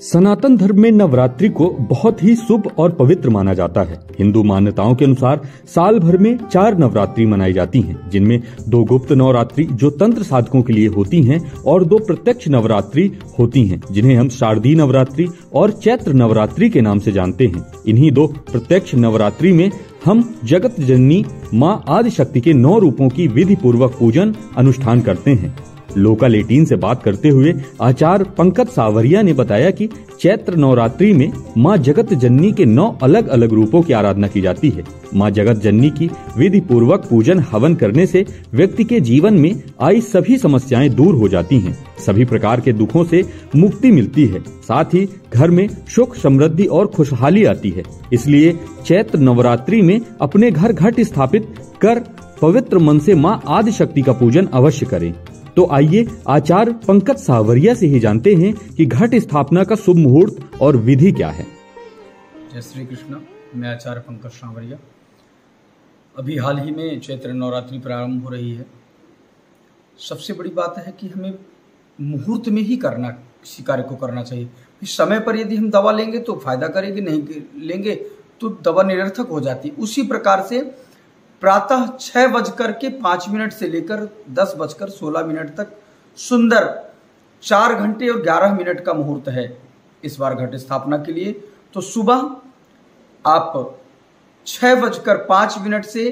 सनातन धर्म में नवरात्रि को बहुत ही शुभ और पवित्र माना जाता है। हिंदू मान्यताओं के अनुसार साल भर में 4 नवरात्रि मनाई जाती हैं, जिनमें 2 गुप्त नवरात्रि जो तंत्र साधकों के लिए होती हैं और 2 प्रत्यक्ष नवरात्रि होती हैं, जिन्हें हम शारदीय नवरात्रि और चैत्र नवरात्रि के नाम से जानते हैं। इन्हीं 2 प्रत्यक्ष नवरात्रि में हम जगत जननी माँ आदिशक्ति के 9 रूपों की विधि पूर्वक पूजन अनुष्ठान करते हैं। लोकल 18 से बात करते हुए आचार्य पंकज सावरिया ने बताया कि चैत्र नवरात्रि में माँ जगत जननी के 9 अलग अलग रूपों की आराधना की जाती है। माँ जगत जननी की विधि पूर्वक पूजन हवन करने से व्यक्ति के जीवन में आई सभी समस्याएं दूर हो जाती हैं, सभी प्रकार के दुखों से मुक्ति मिलती है, साथ ही घर में सुख समृद्धि और खुशहाली आती है। इसलिए चैत्र नवरात्रि में अपने घर घट स्थापित कर पवित्र मन से माँ आदिशक्ति का पूजन अवश्य करें। तो आइए आचार्य पंकज सावरिया से ही जानते हैं कि घट स्थापना का शुभ मुहूर्त और विधि क्या है। जय श्री कृष्ण। मैं आचार्य पंकज सावरिया। अभी हाल ही में चैत्र नवरात्रि प्रारंभ हो रही है। सबसे बड़ी बात है कि हमें मुहूर्त में ही करना, किसी कार्य को करना चाहिए। इस समय पर यदि हम दवा लेंगे तो फायदा करेगी, नहीं लेंगे तो दवा निरर्थक हो जाती। उसी प्रकार से प्रातः 6:05 से लेकर 10:16 तक सुंदर 4 घंटे और 11 मिनट का मुहूर्त है इस बार घट स्थापना के लिए। तो सुबह आप 6:05 से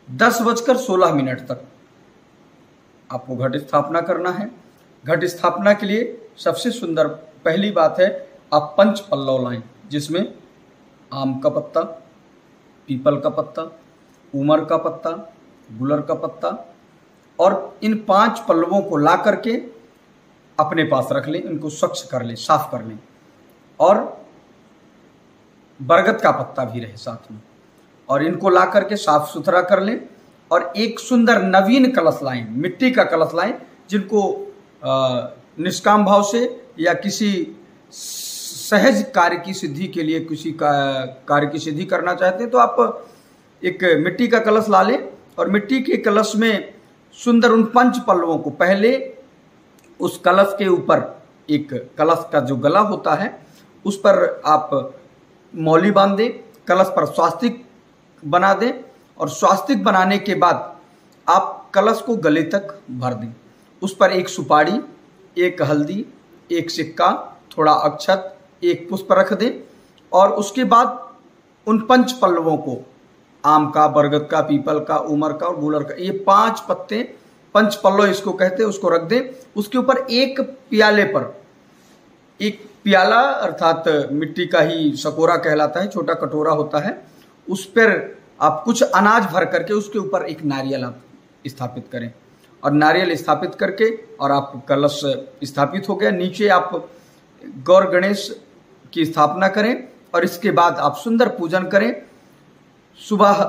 10:16 तक आपको घट स्थापना करना है। घट स्थापना के लिए सबसे सुंदर पहली बात है, आप पंच पल्लव लाएं, जिसमें आम का पत्ता, पीपल का पत्ता, उमर का पत्ता, गुलर का पत्ता और इन 5 पल्लवों को ला करके अपने पास रख लें। इनको स्वच्छ कर लें, साफ कर लें और बरगद का पत्ता भी रहे साथ में, और इनको ला करके साफ सुथरा कर लें। और एक सुंदर नवीन कलश लाएं, मिट्टी का कलश लाएं, जिनको निष्काम भाव से या किसी सहज कार्य की सिद्धि के लिए, किसी का कार्य की सिद्धि करना चाहते हैं तो आप एक मिट्टी का कलश ला लें। और मिट्टी के कलश में सुंदर उन 5 पल्लवों को पहले उस कलश के ऊपर, एक कलश का जो गला होता है उस पर आप मौली बांध दें, कलश पर स्वास्तिक बना दें और स्वास्तिक बनाने के बाद आप कलश को गले तक भर दें। उस पर एक सुपारी, एक हल्दी, एक सिक्का, थोड़ा अक्षत, एक पुष्प रख दें और उसके बाद उन 5 पल्लवों को, आम का, बरगद का, पीपल का, उमर का और गुलर का, ये 5 पत्ते, 5 पल्लव इसको कहते हैं, उसको रख दें। उसके ऊपर एक प्याले पर, एक प्याला अर्थात मिट्टी का ही सकोरा कहलाता है, छोटा कटोरा होता है, उस पर आप कुछ अनाज भर करके उसके ऊपर एक नारियल आप स्थापित करें। और नारियल स्थापित करके और आप कलश स्थापित हो गया। नीचे आप गौर गणेश की स्थापना करें और इसके बाद आप सुंदर पूजन करें। सुबह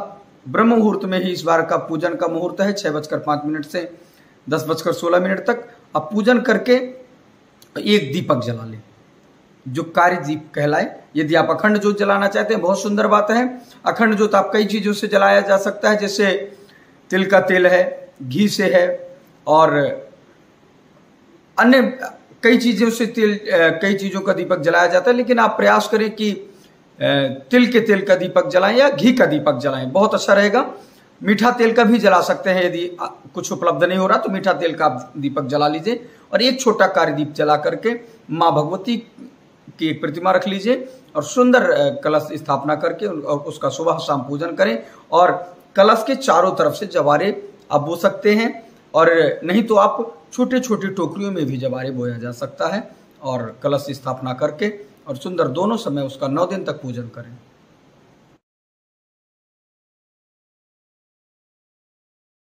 ब्रह्म मुहूर्त में ही इस बार का पूजन का मुहूर्त है, 6:05 से 10:16 तक। आप पूजन करके एक दीपक जला लें, जो कार्य दीप कहलाए। यदि आप अखंड ज्योत जलाना चाहते हैं, बहुत सुंदर बात है। अखंड ज्योत आप कई चीजों से जलाया जा सकता है, जैसे तिल का तेल है, घी से है और अन्य कई चीजों से कई चीजों का दीपक जलाया जाता है। लेकिन आप प्रयास करें कि तिल के तेल का दीपक जलाएं या घी का दीपक जलाएं, बहुत अच्छा रहेगा। मीठा तेल का भी जला सकते हैं, यदि कुछ उपलब्ध नहीं हो रहा तो मीठा तेल का दीपक जला लीजिए। और एक छोटा कार्य दीप जला करके माँ भगवती की एक प्रतिमा रख लीजिए और सुंदर कलश स्थापना करके उसका सुबह शाम पूजन करें। और कलश के चारों तरफ से जवारे आप बो सकते हैं, और नहीं तो आप छोटे छोटे टोकरियों में भी जवारे बोया जा सकता है। और कलश स्थापना करके और सुंदर दोनों समय उसका 9 दिन तक पूजन करें।